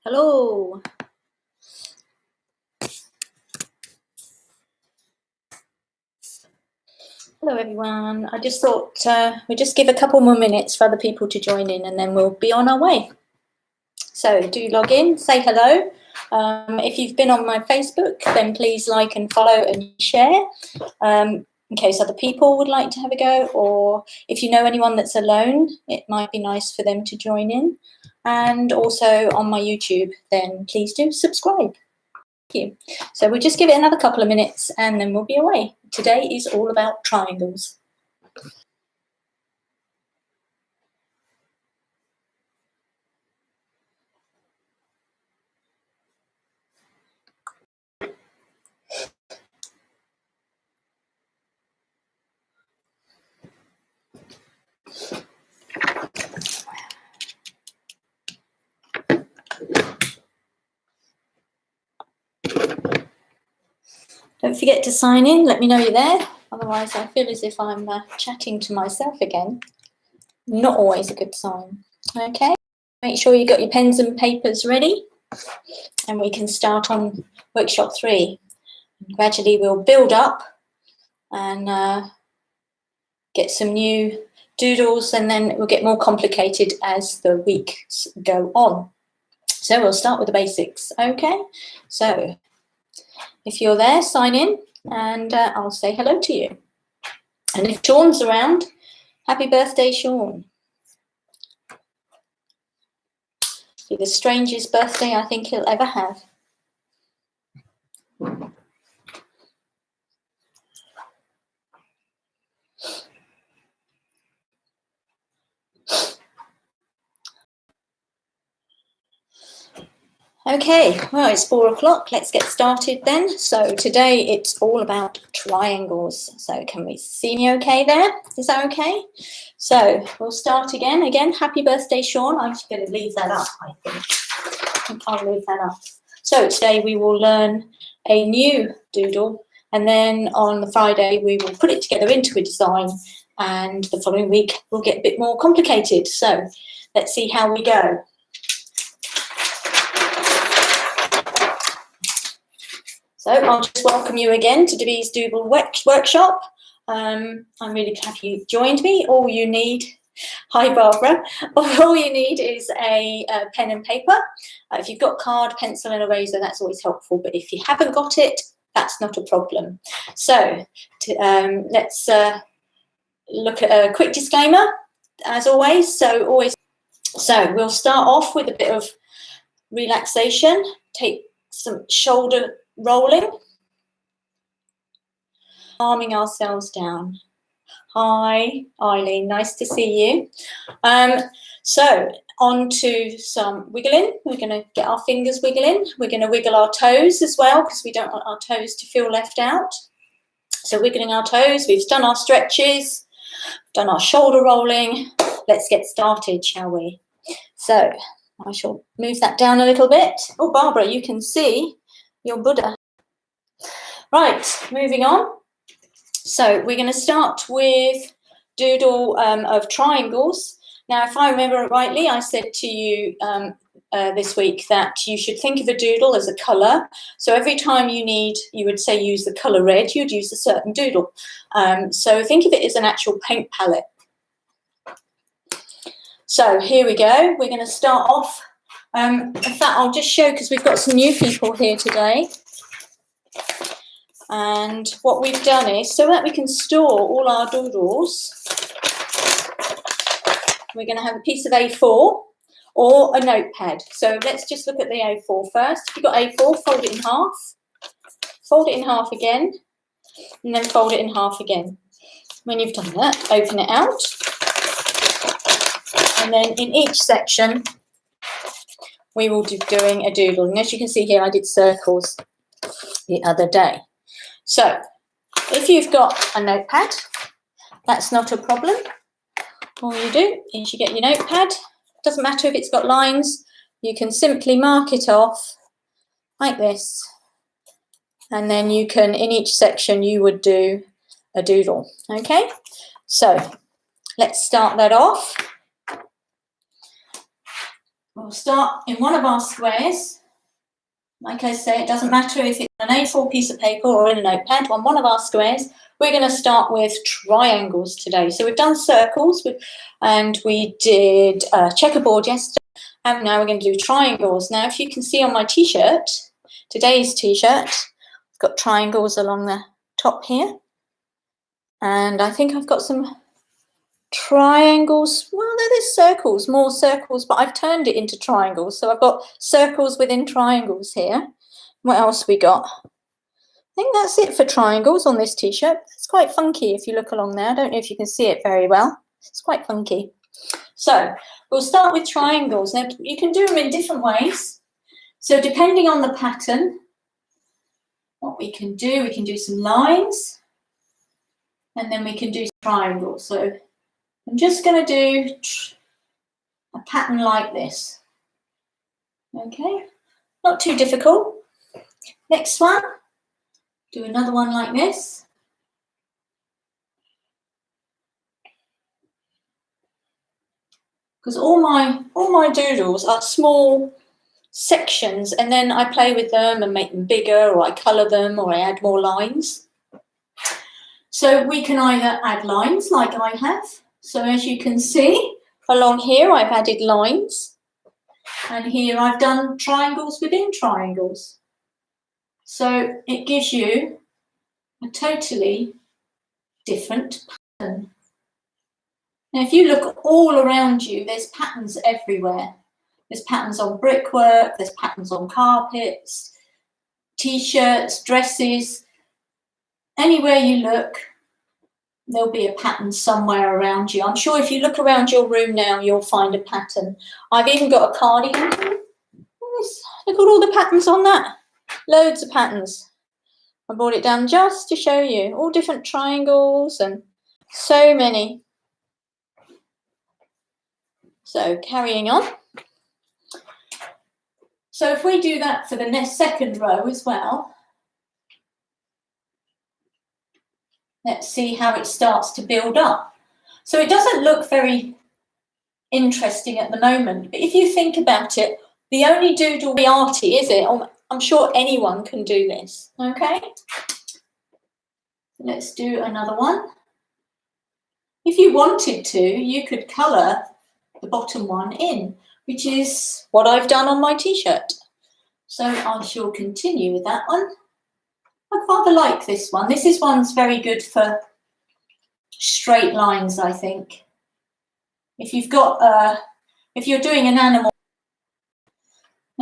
Hello. Hello, everyone. I just thought we'd just give a couple more minutes for other people to join in and then we'll be on our way. So do log in, say hello. If you've been on my Facebook, then please like and follow and share in case other people would like to have a go, or if you know anyone that's alone, it might be nice for them to join in. And also on my YouTube, then please do subscribe. Thank you. So we'll just give it another couple of minutes and then we'll be away. Today is all about triangles. Don't forget to sign in, let me know you're there. Otherwise I feel as if I'm chatting to myself again. Not always a good sign. Okay, make sure you got your pens and papers ready and we can start on workshop 3. Gradually we'll build up and get some new doodles, and then it will get more complicated as the weeks go on. So we'll start with the basics, okay? So if you're there, sign in and I'll say hello to you. And if Sean's around, happy birthday, Sean. Be the strangest birthday I think he'll ever have. Okay, well, it's 4 o'clock. Let's get started then. So today it's all about triangles. So can we see me okay there? Is that okay? So we'll start again. Again, happy birthday, Sean. I'm just going to leave that up, I think. I'll leave that up. So today we will learn a new doodle, and then on the Friday we will put it together into a design, and the following week will get a bit more complicated. So let's see how we go. So I'll just welcome you again to Dbee's Doodle workshop. I'm really glad you joined me. All you need, hi Barbara, all you need is a pen and paper. If you've got card, pencil and eraser, that's always helpful, but if you haven't got it, that's not a problem. So let's look at a quick disclaimer, as always. So we'll start off with a bit of relaxation. Take some shoulder rolling, calming ourselves down. Hi, Eileen, nice to see you. So on to some wiggling. We're going to get our fingers wiggling. We're going to wiggle our toes as well because we don't want our toes to feel left out. So wiggling our toes, we've done our stretches, done our shoulder rolling. Let's get started, shall we? So I shall move that down a little bit. Oh, Barbara, you can see your Buddha. Right, moving on. So we're going to start with doodle of triangles. Now, if I remember rightly, I said to you this week that you should think of a doodle as a colour. So every time you would say use the colour red, you'd use a certain doodle. So think of it as an actual paint palette. So here we go. We're going to start off. In fact, I'll just show, because we've got some new people here today. And what we've done is, so that we can store all our doodles, we're going to have a piece of A4 or a notepad. So let's just look at the A4 first. If you've got A4, fold it in half again, and then fold it in half again. When you've done that, open it out. And then in each section, we will be doing a doodle. And as you can see here, I did circles the other day. So if you've got a notepad, that's not a problem. All you do is you get your notepad. Doesn't matter if it's got lines. You can simply mark it off like this. And then you can, in each section, you would do a doodle. Okay, so let's start that off. We'll start in one of our squares. Like I say, it doesn't matter if it's an A4 piece of paper or in a notepad. On one of our squares, we're going to start with triangles today. So we've done circles and we did checkerboard yesterday. And now we're going to do triangles. Now, if you can see on my t-shirt, today's t-shirt, I've got triangles along the top here. And I think I've got some triangles. Well, there's circles, more circles, but I've turned it into triangles. So I've got circles within triangles here. What else we got? I think that's it for triangles on this t-shirt. It's quite funky if you look along there. I don't know if you can see it very well. It's quite funky. So we'll start with triangles. Now you can do them in different ways. So depending on the pattern, what we can do some lines, and then we can do triangles. So I'm just going to do a pattern like this. Okay, not too difficult. Next one, do another one like this. Because all my doodles are small sections, and then I play with them and make them bigger, or I colour them, or I add more lines. So we can either add lines like I have. So as you can see, along here I've added lines, and here I've done triangles within triangles. So it gives you a totally different pattern. Now if you look all around you, there's patterns everywhere. There's patterns on brickwork, there's patterns on carpets, t-shirts, dresses. Anywhere you look, there'll be a pattern somewhere around you. I'm sure if you look around your room now, you'll find a pattern. I've even got a cardigan. Look at all the patterns on that. Loads of patterns. I brought it down just to show you. All different triangles and so many. So carrying on. So if we do that for the next second row as well, let's see how it starts to build up. So it doesn't look very interesting at the moment, but if you think about it, the only doodle be arty, is it? I'm sure anyone can do this, okay? Let's do another one. If you wanted to, you could colour the bottom one in, which is what I've done on my t-shirt. So I shall continue with that one. I rather like this one. This one's very good for straight lines, I think. If you've got, if you're doing an animal.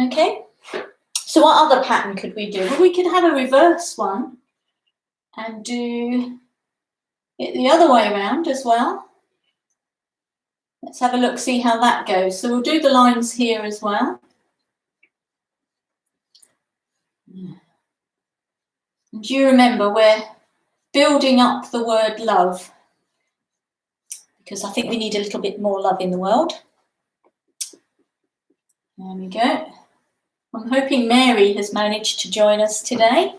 Okay, so what other pattern could we do? Well, we could have a reverse one and do it the other way around as well. Let's have a look, see how that goes. So we'll do the lines here as well. And do you remember we're building up the word love, because I think we need a little bit more love in the world. There we go. I'm hoping Mary has managed to join us today,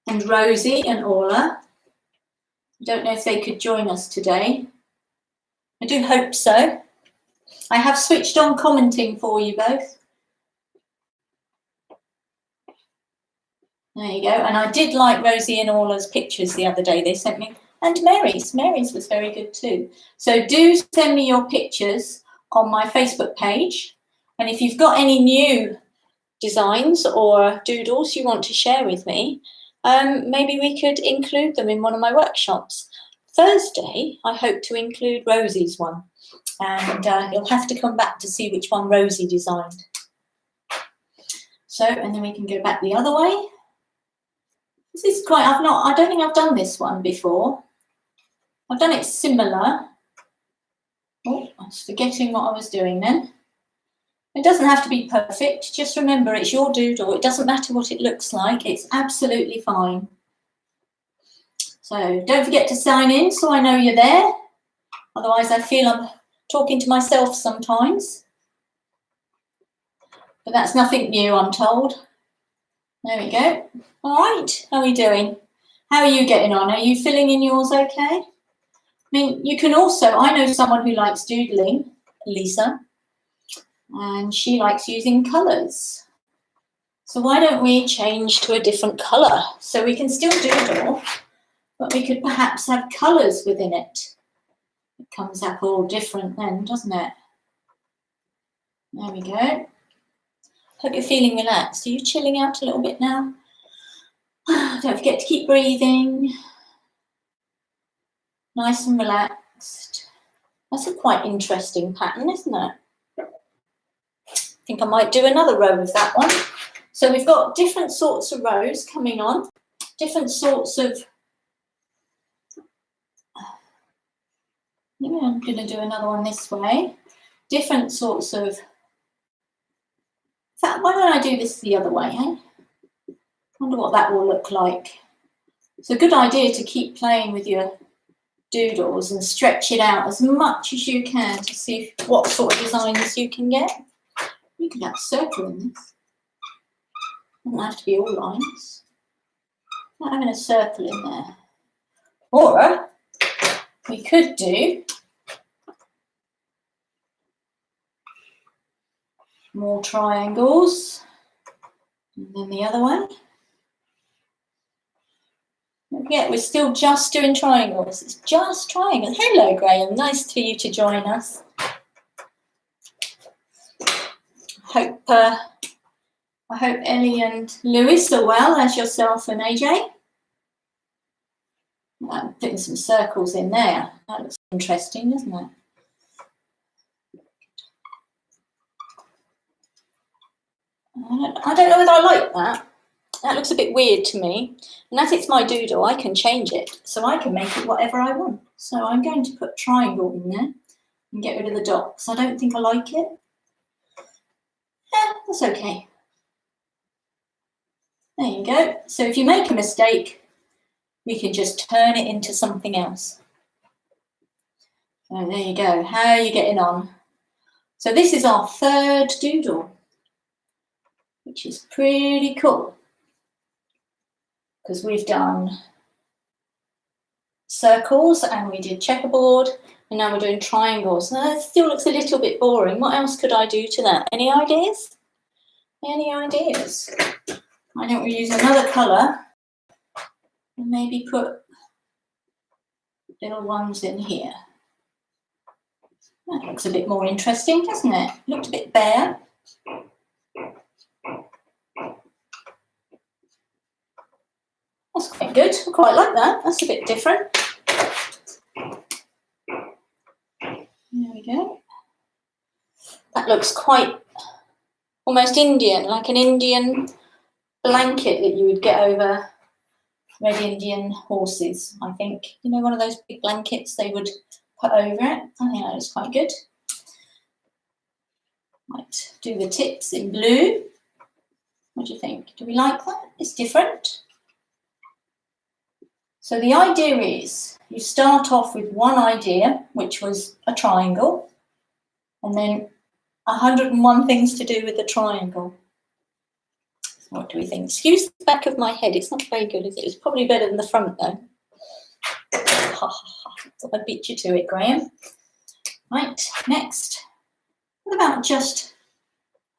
and Rosie and Orla. I don't know if they could join us today. I do hope so. I have switched on commenting for you both. There you go. And I did like Rosie and Orla's pictures the other day they sent me. And Mary's. Mary's was very good too. So do send me your pictures on my Facebook page. And if you've got any new designs or doodles you want to share with me, maybe we could include them in one of my workshops. Thursday, I hope to include Rosie's one. And you'll have to come back to see which one Rosie designed. So, and then we can go back the other way. This is quite, I don't think I've done this one before. I've done it similar. Oh, I was forgetting what I was doing then. It doesn't have to be perfect. Just remember, it's your doodle. It doesn't matter what it looks like. It's absolutely fine. So don't forget to sign in so I know you're there. Otherwise, I feel I'm talking to myself sometimes. But that's nothing new, I'm told. There we go. All right, how are we doing? How are you getting on? Are you filling in yours okay? I mean, you can also, I know someone who likes doodling, Lisa. and she likes using colours. So why don't we change to a different colour? So we can still doodle, but we could perhaps have colours within it. It comes up all different then, doesn't it? There we go. Hope you're feeling relaxed. Are you chilling out a little bit now? Don't forget to keep breathing. Nice and relaxed. That's a quite interesting pattern, isn't it? I think I might do another row of that one. So we've got different sorts of rows coming on, different sorts of... Maybe I'm going to do another one this way. Different sorts of... In fact, why don't I do this the other way, eh? Wonder what that will look like. It's a good idea to keep playing with your doodles and stretch it out as much as you can to see what sort of designs you can get. You can have a circle in this. It doesn't have to be all lines. Not having a circle in there. Or we could do more triangles, and then the other one. Yeah, we're still just doing triangles. It's just triangles. Hello, Graham. Nice for you to join us. I hope Ellie and Lewis are well, as yourself and AJ. I'm putting some circles in there. That looks interesting, doesn't it? I don't know whether I like that. That looks a bit weird to me. And as it's my doodle, I can change it. So I can make it whatever I want. So I'm going to put triangle in there and get rid of the dots. I don't think I like it. Yeah, that's okay. There you go. So if you make a mistake, we can just turn it into something else. So there you go. How are you getting on? So this is our third doodle, which is pretty cool. Because we've done circles and we did checkerboard and now we're doing triangles. Now that still looks a little bit boring. What else could I do to that? Any ideas? Any ideas? Why don't we use another colour and maybe put little ones in here? That looks a bit more interesting, doesn't it? Looked a bit bare. That's quite good. I quite like that. That's a bit different. There we go. That looks quite almost Indian, like an Indian blanket that you would get over Red Indian horses, I think. You know, one of those big blankets they would put over it. I think that looks quite good. Might do the tips in blue. What do you think? Do we like that? It's different. So the idea is you start off with one idea, which was a triangle, and then 101 things to do with the triangle. What do we think? Excuse the back of my head. It's not very good, is it? It's probably better than the front, though. I beat you to it, Graham. Right, next. What about just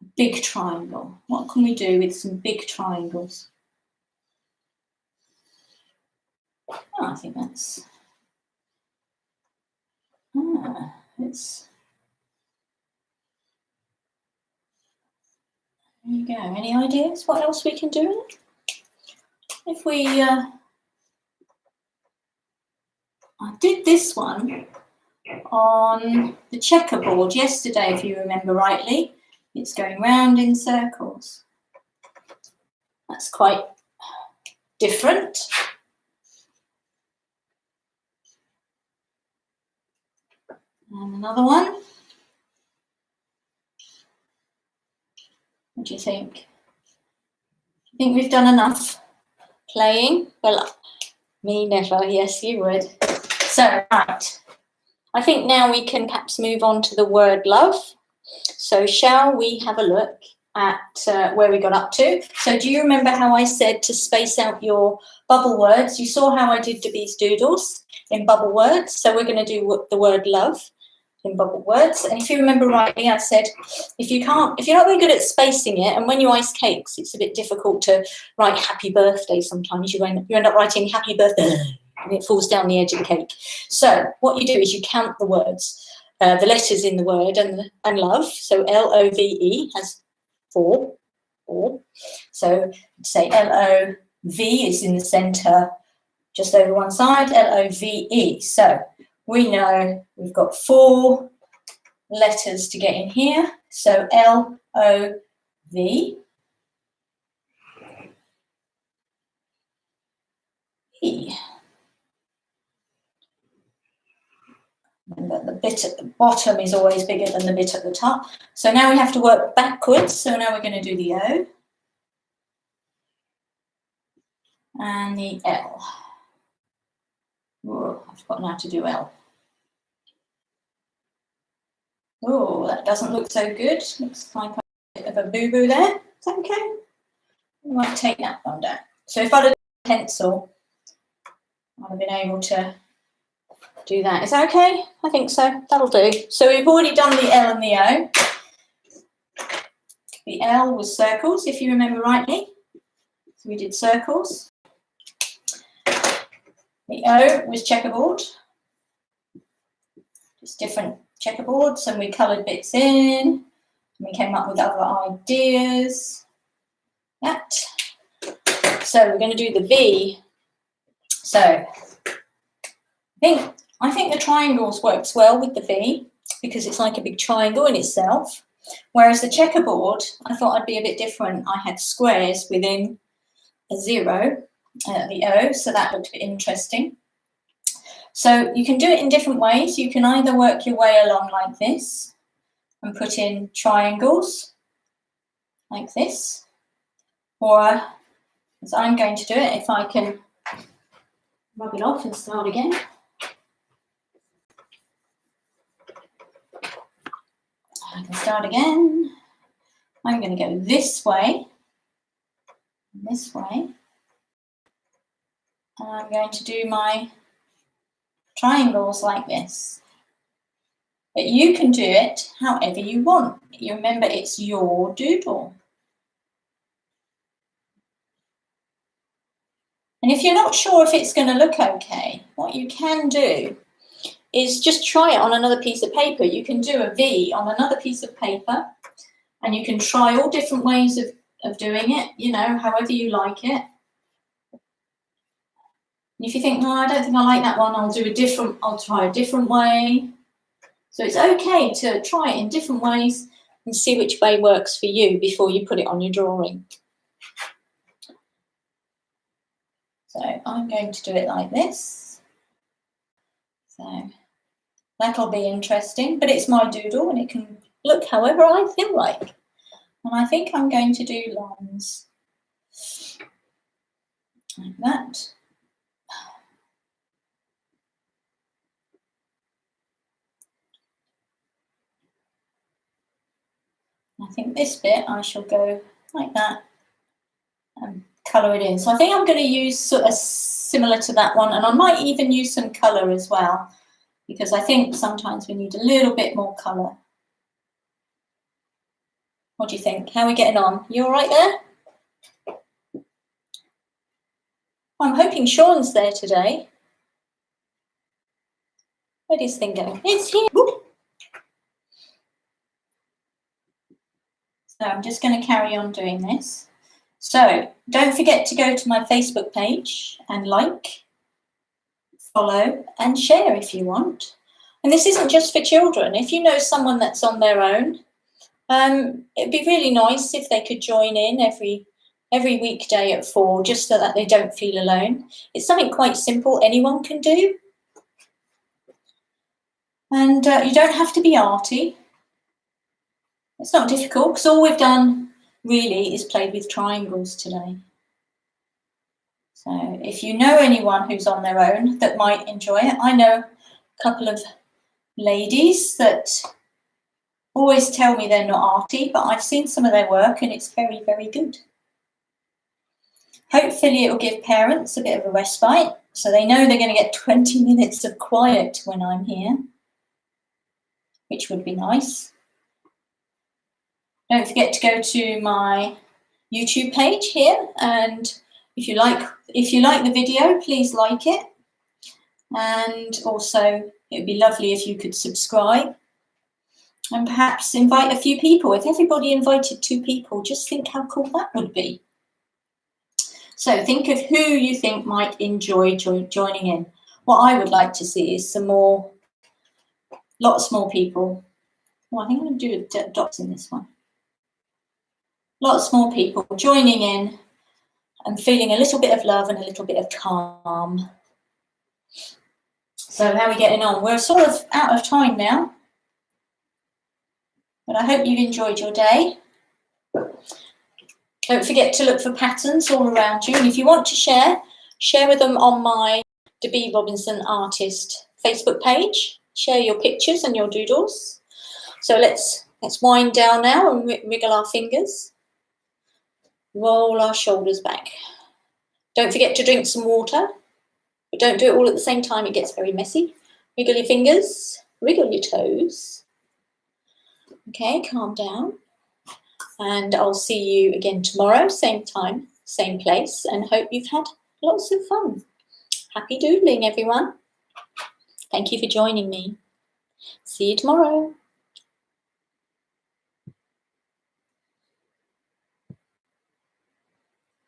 a big triangle? What can we do with some big triangles? Oh, I think that's... it's... There you go. Any ideas what else we can do with it? If we... I did this one on the checkerboard yesterday, if you remember rightly. It's going round in circles. That's quite different. And another one. What do you think? I think we've done enough playing. Well, me never. Yes, you would. So, right. I think now we can perhaps move on to the word love. So shall we have a look at where we got up to? So do you remember how I said to space out your bubble words? You saw how I did Dbee's doodles in bubble words. So we're going to do the word love. in bubble words. And if you remember rightly, I said if you're not very good at spacing it, and when you ice cakes, it's a bit difficult to write happy birthday. Sometimes you end up writing happy birthday and it falls down the edge of the cake. So what you do is you count the words, the letters in the word, and love. So LOVE has four. So say LOV is in the center, just over one side, LOVE. So we know we've got 4 letters to get in here. So LOVE. Remember, the bit at the bottom is always bigger than the bit at the top. So now we have to work backwards. So now we're going to do the O and the L. Oh, I've forgotten how to do L. Oh, that doesn't look so good. Looks like a bit of a boo-boo there. Is that okay? We might take that one down. So if I'd have a pencil, I'd have been able to do that. Is that okay? I think so. That'll do. So we've already done the L and the O. The L was circles, if you remember rightly. So we did circles. The O was checkerboard. Just different checkerboards, and we coloured bits in. And we came up with other ideas. That. So we're going to do the V. So I think the triangles works well with the V because it's like a big triangle in itself. Whereas the checkerboard, I thought I'd be a bit different. I had squares within a 0 at the O, so that looked a bit interesting. So you can do it in different ways. You can either work your way along like this and put in triangles like this, or as I'm going to do it, if I can rub it off and start again. I can start again. I'm going to go this way, and I'm going to do my triangles like this. But you can do it however you want. You remember, it's your doodle. And if you're not sure if it's going to look okay, what you can do is just try it on another piece of paper. You can do a V on another piece of paper, and you can try all different ways of doing it, you know, however you like it. And if you think, no, I don't think I like that one, I'll try a different way. So it's okay to try it in different ways and see which way works for you before you put it on your drawing. So I'm going to do it like this. So that'll be interesting, but it's my doodle and it can look however I feel like. And I think I'm going to do lines like that. I think this bit I shall go like that and colour it in. So I think I'm going to use sort of similar to that one, and I might even use some colour as well, because I think sometimes we need a little bit more colour. What do you think? How are we getting on? You all right there? I'm hoping Sean's there today. Where'd his thing go? It's here. Woo. So I'm just going to carry on doing this. So don't forget to go to my Facebook page and like, follow and share if you want. And this isn't just for children. If you know someone that's on their own, it'd be really nice if they could join in every weekday at 4, just so that they don't feel alone. It's something quite simple anyone can do. And you don't have to be arty. It's not difficult, because all we've done really is played with triangles today. So if you know anyone who's on their own that might enjoy it, I know a couple of ladies that always tell me they're not arty, but I've seen some of their work and it's very, very good. Hopefully it will give parents a bit of a respite, so they know they're going to get 20 minutes of quiet when I'm here. which would be nice. Don't forget to go to my YouTube page here, and if you like the video, please like it. And also, it would be lovely if you could subscribe and perhaps invite a few people. If everybody invited 2 people, just think how cool that would be. So think of who you think might enjoy joining in. What I would like to see is lots more people. Well, I think I'm going to do dots in this one. Lots more people joining in and feeling a little bit of love and a little bit of calm. So how are we getting on? We're sort of out of time now, but I hope you've enjoyed your day. Don't forget to look for patterns all around you, and if you want to share with them on my Dbee Robinson Artist Facebook page. Share your pictures and your doodles. So let's wind down now and wiggle our fingers. Roll our shoulders back. Don't forget to drink some water, but don't do it all at the same time. It gets very messy. Wiggle your fingers, wriggle your toes. Okay, calm down. And I'll see you again tomorrow, same time, same place, and hope you've had lots of fun. Happy doodling, everyone. Thank you for joining me. See you tomorrow.